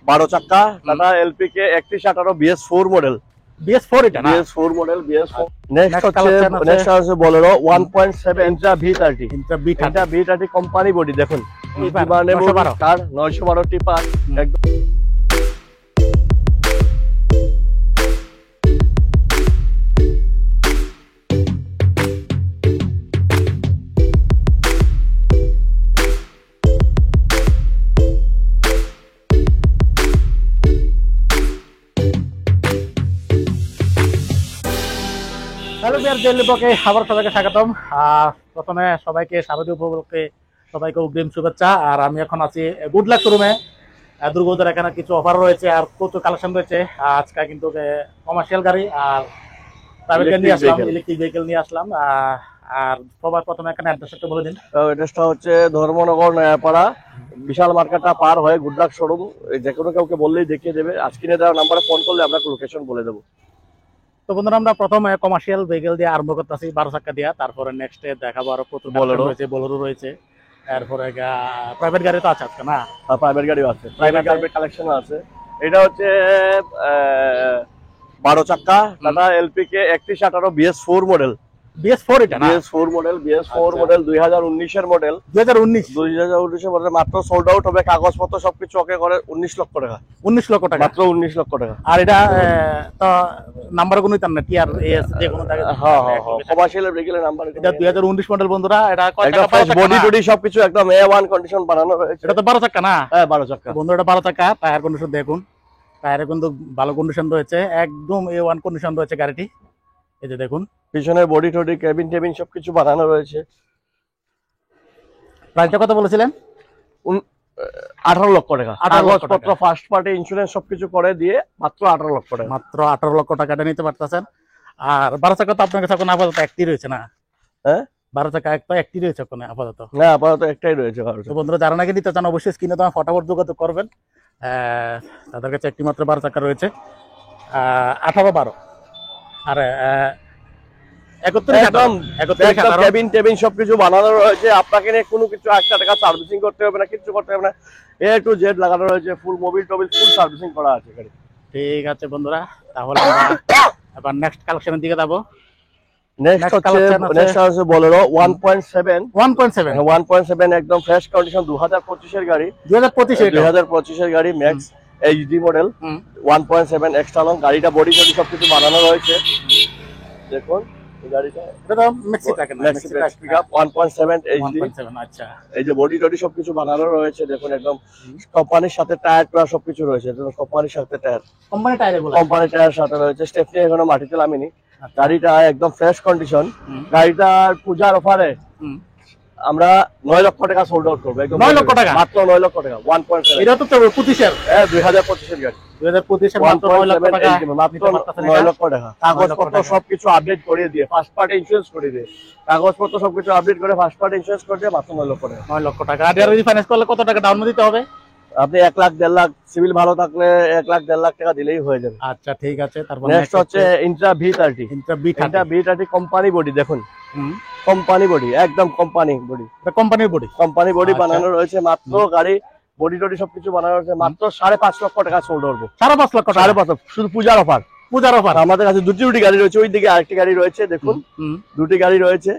12 চাকা tata এলপিকে 3118 BS4 model. BS4 এটা না? BS4 model, BS4। নেক্সট আছে Bolero 1.7 Intra V30। Intra V30 company body দেখুন, মানে 912 টিপার একদম। হ্যালো বিয়ার জেলিপকে আবার সবাইকে স্বাগতম। প্রথমে সবাইকে শারদীয় উপলক্ষে সবাইকে অগ্রিম শুভেচ্ছা। আর আমি এখন আছি গুড লাক শোরুমে। দুর্গোদের এখানে কিছু অফার রয়েছে আর প্রচুর কালেকশন রয়েছে। আজকে কিন্তু কমার্শিয়াল গাড়ি আর প্রাইভেট গাড়ি নিয়ে আসলাম, ইলেকট্রিক ভেহিকেল নিয়ে আসলাম। আর সবার প্রথমে এখানে অ্যাড্রেসটা বলে দিন। অ্যাড্রেসটা হচ্ছে ধর্মনগর নয়াপাড়া, বিশাল মার্কেটটা পার হয়ে গুড লাক শোরুম। যে কোনো কাউকে বললেই দেখিয়ে দেবে। আজকে দেওয়া নাম্বারে ফোন করলে আমরা লোকেশন বলে দেবো। তো বন্ধুরা, আমরা প্রথমে কমার্শিয়াল ভেহিকেল দিয়ে আরম্ভ করতেছি, 12 চাকা দিয়ে। তারপরে নেক্সটে দেখাবো আরো প্রচুর বোলেরো রয়েছে, বোলেরো রয়েছে। এরপরে প্রাইভেট গাড়ি তো আছে আজকে না? প্রাইভেট গাড়িও আছে, প্রাইভেট গাড়ির কালেকশন আছে। এটা হচ্ছে 12 চাকা টাটা এলপিকে 3118 BS4 মডেল। BS4 এটা না? BS4 মডেল, BS4 মডেল 2019 এর মডেল। 2019 এর মডেল। মাত্র সোল্ড আউট হবে, কাগজপত্র সবকিছু ওকে করে 19 লক্ষ টাকা। 19 লক্ষ টাকা মাত্র 19 লক্ষ টাকা। আর এটা তো নাম্বার কোনো তার না, টিআর এস যে কোনো থাকে। হ্যাঁ কমার্শিয়াল ভেহিকেলের নাম্বার। এটা 2019 মডেল বন্ধুরা। এটা কয় টাকা? বডি টডি সবকিছু একদম A1 কন্ডিশন বানানো রয়েছে। এটা তো 12 চাকা না? হ্যাঁ 12 চাকা বন্ধুরা, এটা 12 চাকা। টায়ার কন্ডিশন দেখুন, টায়ারে কিন্তু ভালো কন্ডিশন রয়েছে, একদম A1 কন্ডিশন রয়েছে গাড়িটি। এই যে দেখুন, পিছনে বডি টডি কেবিন টেবিন সবকিছু বানানো রয়েছে। প্রাইসটা কত বলেছিলেন? 18 লক্ষ টাকা। কাগজপত্র ফার্স্ট পার্টি ইন্স্যুরেন্স সবকিছু করে দিয়ে মাত্র 18 লক্ষ টাকা। মাত্র 18 লক্ষ টাকাটা নিতে পারতেছেন। আর 12 চাকা তো আপনার কাছে এখন আপাতত একটি রয়েছে না? হ্যাঁ 12 চাকা একটা একটি রয়েছে এখন আপাতত। না আপাতত একটাই রয়েছে। তো বন্ধুরা, যারা নাকি নিতে চান অবশ্যই স্ক্রিনে তো ফটাফট যোগাযোগ করবেন। তাদের কাছে একটি মাত্র 12 চাকা রয়েছে, 18-12 আর 31 কেবিন টেবিন সবকিছু বানানো রয়েছে। আপনাকে নিয়ে কোনো কিছু একটা টাকা সার্ভিসিং করতে হবে না, কিছু করতে হবে না। A to Z লাগানো রয়েছে, ফুল মোবিল টোবিল ফুল সার্ভিসিং করা আছে গাড়ি। ঠিক আছে বন্ধুরা, তাহলে আমরা এবার নেক্সট কালেকশনের দিকে যাবো। নেক্সট হচ্ছে বোলেরো 1.7 একদম ফ্রেশ কন্ডিশন 2025 এর গাড়ি। 2025 এর গাড়ি max HD model 1.7 extra long. গাড়িটা বডি টডি সবকিছু বানানো রয়েছে দেখুন। এই গাড়িটা এটা তো ম্যাক্সি ট্রাক না? Maxi pickup 1.7 HD। আচ্ছা, এই যে বডি টডি সবকিছু বানানো রয়েছে দেখুন, একদম কোম্পানির সাথে টায়ার প্লাস সবকিছু রয়েছে। কোম্পানির সাথে tyre, company tyre, company tyre সাথে রয়েছে। স্টেপনি এখনো মাটিতে নামেনি। গাড়িটা একদম ফ্রেশ কন্ডিশন। গাড়িটার পূজার অফারে আমরা 9 লক্ষ টাকা সোল্ড আউট করবো। 9 লক্ষ টাকা? মাত্র 9 লক্ষ টাকা। 1.7। এটা তো 25 এর 2025 এর গাড়ি। 2025 এর মাত্র 9 লক্ষ টাকা। মাত্র 9 লক্ষ টাকা। কাগজপত্র সবকিছু আপডেট করিয়ে দিয়ে, ফার্স্ট পার্টি ইন্স্যুরেন্স করে দিয়ে, কাগজপত্র সবকিছু আপডেট করে ফার্স্ট পার্টি ইন্স্যুরেন্স করে দিয়ে মাত্র 9 লক্ষ টাকা। 9 লক্ষ টাকা। আর যদি ফাইন্যান্স করলে কত টাকা ডাউন দিতে হবে? আপনি 1 লাখ 1.5 লাখ সিভিল ভালো থাকলে 1 লাখ 1.5 লাখ টাকা দিলেই হয়ে যাবে। আচ্ছা ঠিক আছে। তারপর নেক্সট হচ্ছে Intra V30। Intra V30 company body দেখুন, কোম্পানি বডি একদম কোম্পানি বডি। কোম্পানির বডি, কোম্পানি বডি বানানো রয়েছে। মাত্র গাড়ি বডি টডি সবকিছু বানানো রয়েছে। মাত্র 5.5 লক্ষ টাকা সোল্ড করবো। 5.5 লক্ষ? 5.5 শুধু পূজার অফার। পূজার অফার। আমাদের কাছে দুটি গাড়ি রয়েছে, ওই দিকে আরেকটি গাড়ি রয়েছে দেখুন, দুটি গাড়ি রয়েছে।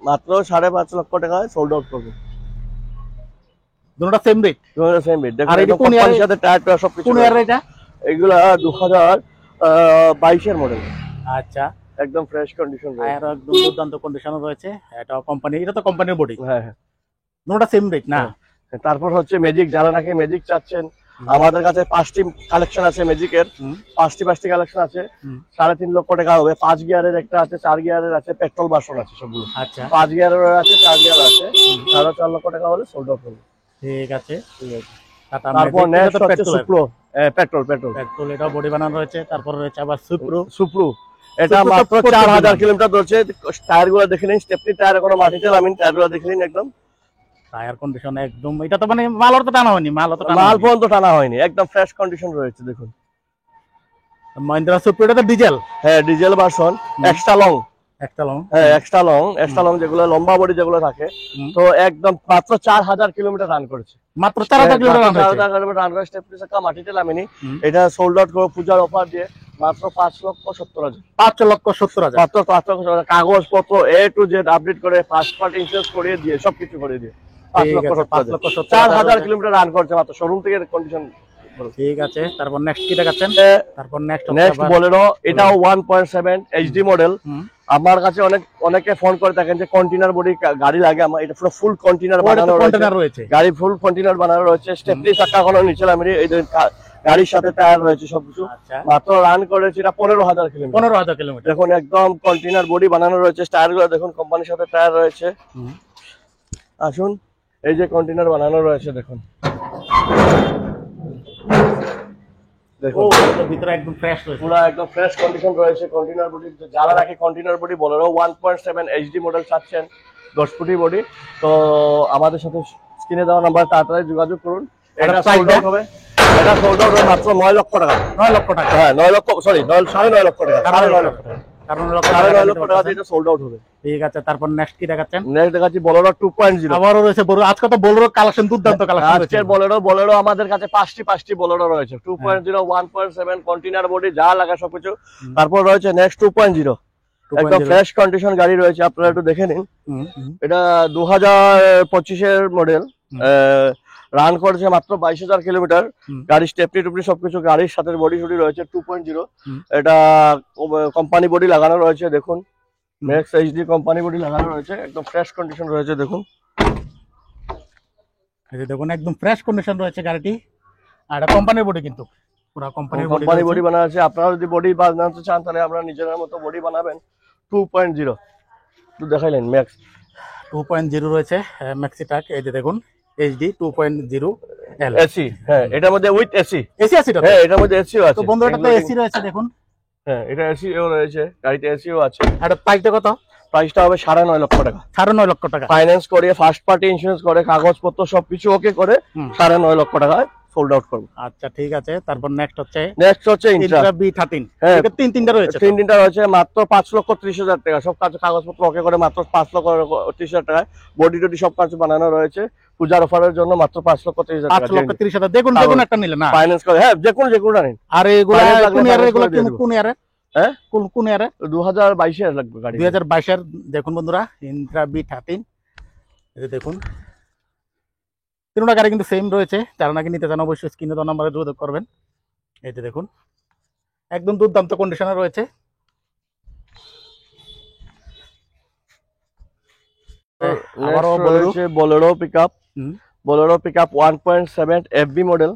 মাত্র 5.5 লক্ষ টাকা সোল্ড আউট করবো। দুটোটা সেম রেট? দুটোটা সেম রেট। দেখুন একদম কোম্পানির সাথে টায়ার সবকিছু। কোন ইয়ার এটা? এগুলা 2022 এর মডেল। আচ্ছা, একদম ফ্রেশ কন্ডিশন রয়েছে। টায়ার একদম দুর্দান্ত কন্ডিশনে রয়েছে। এটা কোম্পানি, এটা তো কোম্পানির বডি। হ্যাঁ হ্যাঁ, দুটোটা সেম রেট না? তারপর হচ্ছে ম্যাজিক, যারা নাকি ম্যাজিক চাচ্ছেন, আমাদের কাছে 5টি কালেকশন আছে ম্যাজিকের। 5টি কালেকশন আছে। 3.5 লক্ষ টাকা হবে। 5 গিয়ারের একটা আছে, 4 গিয়ারের আছে, পেট্রোল ভার্সন আছে সবগুলো। আচ্ছা, 5 গিয়ারের আছে, 4 গিয়ার আছে। 4.5 লক্ষ টাকা হলে সোল্ড আউট হবে। ঠিক আছে ঠিক আছে। তারপর নেক্সট হচ্ছে সুপ্রো পেট্রোল। এটা বডি বানানো রয়েছে। তারপর রয়েছে আবার সুপ্রো। এটা মাত্র 4000 কিলোমিটার ধরছে। টায়ারগুলো দেখে নিন, স্টেপনি টায়ার এখনো মাটিতে নামেনি। টায়ারগুলো দেখে নিন, একদম টায়ার কন্ডিশন একদম। এটা তো মানে মাল তো টানা হয়নি, মাল পর্যন্ত টানা হয়নি, একদম ফ্রেশ কন্ডিশন রয়েছে দেখুন। মহিন্দ্রা সুপ্রো, এটা তো ডিজেল? হ্যাঁ ডিজেল ভার্সন, এক্সট্রা লং। হ্যাঁ এক্সট্রা লং যেগুলো লম্বা বডি যেগুলো থাকে, তো একদম মাত্র 4000 কিলোমিটার রান করেছে। মাত্র 4000 কিলোমিটার রান করে স্টেপনি চাকা মাটিতে নামেনি। এটা সোল্ড আউট করে পূজার অফার দিয়ে মাত্র 5,70,000। 5,70,000 মাত্র 5,70,000 কাগজপত্র এ টু জেড আপডেট করে, ফার্স্ট পার্টি ইন্স্যুরেন্স করিয়ে দিয়ে সবকিছু করে দিয়ে 5,70,000। 4000 কিলোমিটার রান করছে মাত্র শোরুম থেকে কন্ডিশন। ঠিক আছে, তারপর নেক্সট কি দেখাচ্ছেন? তারপর নেক্সট বোলেরো, এটাও 1.7 এইচডি মডেল। আমার কাছে অনেকে ফোন করে থাকেন যে কন্টেনার বডি গাড়ি লাগে, আমার এটা পুরো ফুল কন্টেনার বানানো রয়েছে, গাড়ি ফুল কন্টেনার বানানো রয়েছে, স্টেপনি চাকা কোনো নিচে নামেনি, এই গাড়ির সাথে টায়ার রয়েছে সবকিছু। মাত্র রান করেছে এটা 15,000 কিলোমিটার। 15,000 কিলোমিটার। দেখুন একদম কন্টেনার বডি বানানো রয়েছে, টায়ার গুলো দেখুন কোম্পানির সাথে টায়ার রয়েছে। আসুন, এই যে কন্টেনার বানানো রয়েছে দেখুন, দেখুন ভিতরে একদম ফ্রেশ রয়েছে, পুরো একদম ফ্রেশ কন্ডিশন রয়েছে। কন্টেনার বডি যারা রাখে container body Bolero 1.7 HD model চাচ্ছেন 10 ফুটি বডি, তো আমাদের সাথে স্ক্রিনে দেওয়া নাম্বার তাড়াতাড়ি যোগাযোগ করুন। এটা সোল্ড আউট হবে, এটা সোল্ড আউট হবে মাত্র 9 লক্ষ টাকা। 9 লক্ষ টাকা, হ্যাঁ 9 লক্ষ, সরি 9.5 লক্ষ টাকা, 9.5 লক্ষ টাকা, 9.5 লক্ষ টাকা দিয়ে এটা সোল্ড আউট হবে। ঠিক আছে, তারপর নেক্সট কি দেখাচ্ছেন? নেক্সট দেখাচ্ছি বলেরো 2.0। আবারও রয়েছে বলেরো, আজকে তো বলেরো কালেকশন দুর্দান্ত কালেকশন রয়েছে। আজকের বলেরো আমাদের কাছে পাঁচটি বলেরো রয়েছে, 2.0, 1.7 কন্টেনার বডি যা লাগা সবকিছু। তারপর রয়েছে নেক্সট 2.0, একদম ফ্রেশ কন্ডিশন গাড়ি রয়েছে, আপনারা একটু দেখে নিন। এটা 2025 এর মডেল, রান করেছে মাত্র 22,000 কিলোমিটার। গাড়ি স্টেপনি টুপনি সবকিছু গাড়ির সাথে বডি শুডি রয়েছে 2.0। এটা কোম্পানি বডি লাগানো রয়েছে, দেখুন ম্যাক্স এইচডি কোম্পানি বডি লাগানো রয়েছে, একদম ফ্রেশ কন্ডিশন রয়েছে। দেখুন এই যে দেখুন একদম ফ্রেশ কন্ডিশন রয়েছে গাড়িটি, আর এটা কোম্পানির বডি, কিন্তু পুরো কোম্পানির বডি বানানো আছে। আপনারা যদি বডি বানাতে চান তাহলে আপনারা নিজের মতো বডি বানাবেন। 2.0 একটু দেখাইলেন ম্যাক্স 2.0 রয়েছে ম্যাক্সি ট্রাক। এই যে দেখুন এইচডি 2.0 এল এসি, হ্যাঁ এটার মধ্যে উইথ এসি আছে, হ্যাঁ এটার মধ্যে এসিও আছে। তো বন্ধুরা এটাতে এসি রয়েছে দেখুন, হ্যাঁ এটা এসিও রয়েছে, গাড়িতে এসিও আছে। আর প্রাইসটা কত? প্রাইসটা হবে 9.5 লক্ষ টাকা। 9.5 লক্ষ টাকা ফাইন্যান্স করে, ফার্স্ট পার্টি ইন্স্যুরেন্স করে, কাগজপত্র সবকিছু ওকে করে 9.5 লক্ষ টাকায় সোল্ড আউট করব। আচ্ছা ঠিক আছে, তারপর নেক্সট হচ্ছে ইন্ট্রা B13। হ্যাঁ তিনটা রয়েছে, তিনটা রয়েছে মাত্র 5,30,000 টাকা। সব কাগজপত্র ওকে করে মাত্র 5,30,000 টাকায় বডি টডি সব কাজ বানানো রয়েছে। পূজার অফারের জন্য মাত্র 5,30,000 টাকা। 5,30,000 দেখুন একটা নিলে না ফাইন্যান্স করে, হ্যাঁ যেকোনো নিন। আর এগুলা কোন ইয়ারে? এগুলা কোন ইয়ারে? হ্যাঁ কোন ইয়ারে? 2022 এর লাগবে গাড়ি, 2022 এর। দেখুন বন্ধুরা ইন্ট্রা B13, এই যে দেখুন তিনটা গাড়ি কিন্তু সেম রয়েছে। যারা নাকি নিতে চান অবশ্যই স্ক্রিনে দেওয়া নম্বরে যোগাযোগ করবেন। এই যে দেখুন একদম দুর্দান্ত কন্ডিশনে রয়েছে। আবারও Bolero pickup, Bolero pickup 1.7 FB model.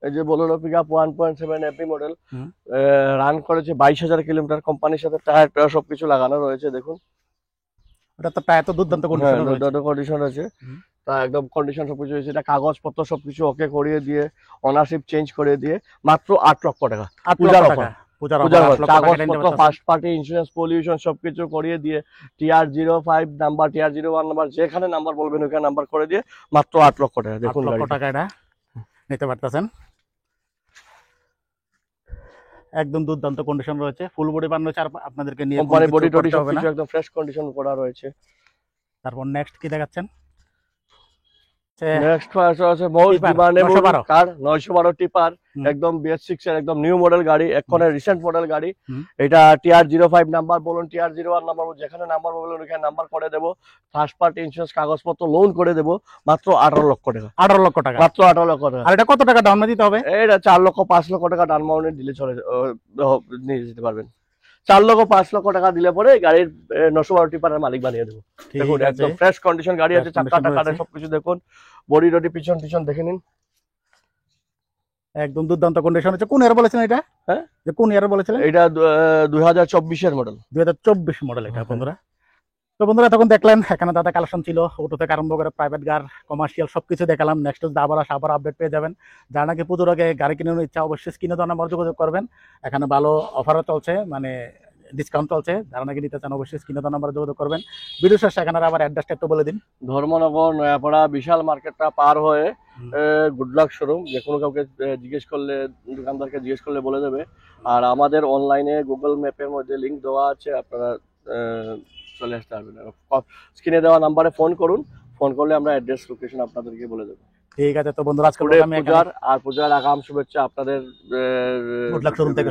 এই যে Bolero pickup 1.7 FB model, run করেছে 22,000 কিলোমিটার। কোম্পানির সাথে টায়ার সবকিছু লাগানো রয়েছে। দেখুন এটা তো টায়ার তো দুর্দান্ত কন্ডিশন আছে, তা একদম কন্ডিশন সবকিছু হয়েছে। এটা কাগজপত্র সবকিছু ওকে করিয়ে দিয়ে, অনারশিপ চেঞ্জ করে দিয়ে মাত্র 8 লক্ষ টাকা। পূজার অফার, কাগজপত্র, ফার্স্ট পার্টি ইন্স্যুরেন্স, পলিউশন সবকিছু করিয়ে দিয়ে, TR05 নাম্বার, TR01 নাম্বার, যেখানে নাম্বার বলবেন ওখানে নাম্বার করে দিয়ে মাত্র 8 লক্ষ টাকা। দেখুন 8 লক্ষ টাকা এটা নিতে পারতেছেন। একদম দুর্দান্ত কন্ডিশন রয়েছে, ফুল বডি বানানো রয়েছে, আর আপনাদেরকে নিয়ে কোম্পানি বডি টডি সবকিছু একদম ফ্রেশ কন্ডিশন করা রয়েছে। তারপর নেক্সট কি দেখাচ্ছেন? নেক্সট আছে মোস্ট ডিমান্ডেবল কার 912 টিপার, একদম BS6 এর একদম নিউ মডেল গাড়ি, এখনের রিসেন্ট মডেল গাড়ি। এটা TR05 নাম্বার বলুন, TR01 নাম্বার বলুন, যেখানে নাম্বার বলুন ওখানে নাম্বার করে দেব। ফার্স্ট পার্টি ইন্স্যুরেন্স কাগজপত্র লোন করে দেব মাত্র 18 লক্ষ টাকা। 18 লক্ষ টাকা, মাত্র 18 লক্ষ টাকা। আর এটা কত টাকা ডাউন দিতে হবে? এটা 4 লক্ষ 5 লক্ষ টাকা ডাউন পেমেন্ট দিলে চলে নিয়ে যেতে পারবেন। 4 লক্ষ 5 লক্ষ টাকা দিলে পরে গাড়ির 912 টিপারের মালিক বানিয়ে দেবো। দেখুন একদম ফ্রেশ কন্ডিশন গাড়ি আছে, চাকা টাকা সবকিছু দেখুন, বডি টডি পিছন দেখে নিন, একদম দুর্দান্ত কন্ডিশন আছে। কোন ইয়ার বলেছেন এটা? হ্যাঁ যে কোন ইয়ার বলেছিলেন? এটা 2024 এর মডেল, 2024 মডেল এটা বন্ধুরা। তো বন্ধুরা তখন দেখলেন এখানে দাদা কালেকশন ছিল, অটো থেকে আরম্ভ করে প্রাইভেট কার, কমার্শিয়াল সবকিছু দেখালাম। নেক্সট আবার আপডেট পেয়ে যাবেন। যারা নাকি পুজোর আগে গাড়ি কিনে ইচ্ছা অবশ্যই স্ক্রিনে দেওয়া নাম্বার যোগাযোগ করবেন। এখানে ভালো অফারও চলছে, মানে ডিসকাউন্ট চলছে। যারা নাকি নিতে চান অবশ্যই স্ক্রিনে দেওয়া নাম্বারে যোগাযোগ করবেন। ভিডিও শেষে এখানে আবার অ্যাড্রেসটা একটু বলে দিন। ধর্মনগর নয়াপাড়া বিশাল মার্কেটটা পার হয়ে গুড লাক শোরুম। যে কোনো কাউকে জিজ্ঞেস করলে, দোকানদারকে জিজ্ঞেস করলে বলে দেবে। আর আমাদের অনলাইনে গুগল ম্যাপের মধ্যে লিঙ্ক দেওয়া আছে, আপনারা চলে আসতে পারবেন। স্ক্রিনে দেওয়া নাম্বারে ফোন করুন, ফোন করলে আমরা অ্যাড্রেস লোকেশন আপনাদেরকে বলে দেবো। ঠিক আছে, তো বন্ধুরা আজকে পুরো আমি পূজার আর পূজার আগাম শুভেচ্ছা আপনাদের। গুড লাক শোরুম থেকে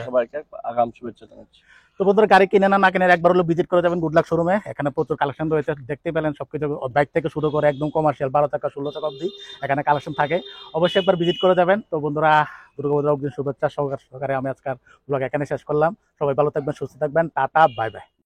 সবাইকে আগাম শুভেচ্ছা জানাচ্ছি। তো বন্ধুরা গাড়ি কিনে না কিনে একবার হলো ভিজিট করে যাবেন গুড লাক শোরুমে। এখানে প্রচুর কালেকশন রয়েছে, দেখতে পেলেন সবকিছু, বাইক থেকে শুরু করে একদম কমার্শিয়াল 12 টাকা 16 টাকা অবধি এখানে কালেকশন থাকে। অবশ্যই একবার ভিজিট করে যাবেন। তো বন্ধুরা দুর্গাপূজার অগ্রিম শুভেচ্ছা সহকারে আমি আজকের ব্লগ এখানে শেষ করলাম। সবাই ভালো থাকবেন, সুস্থ থাকবেন, টাটা বাই বাই।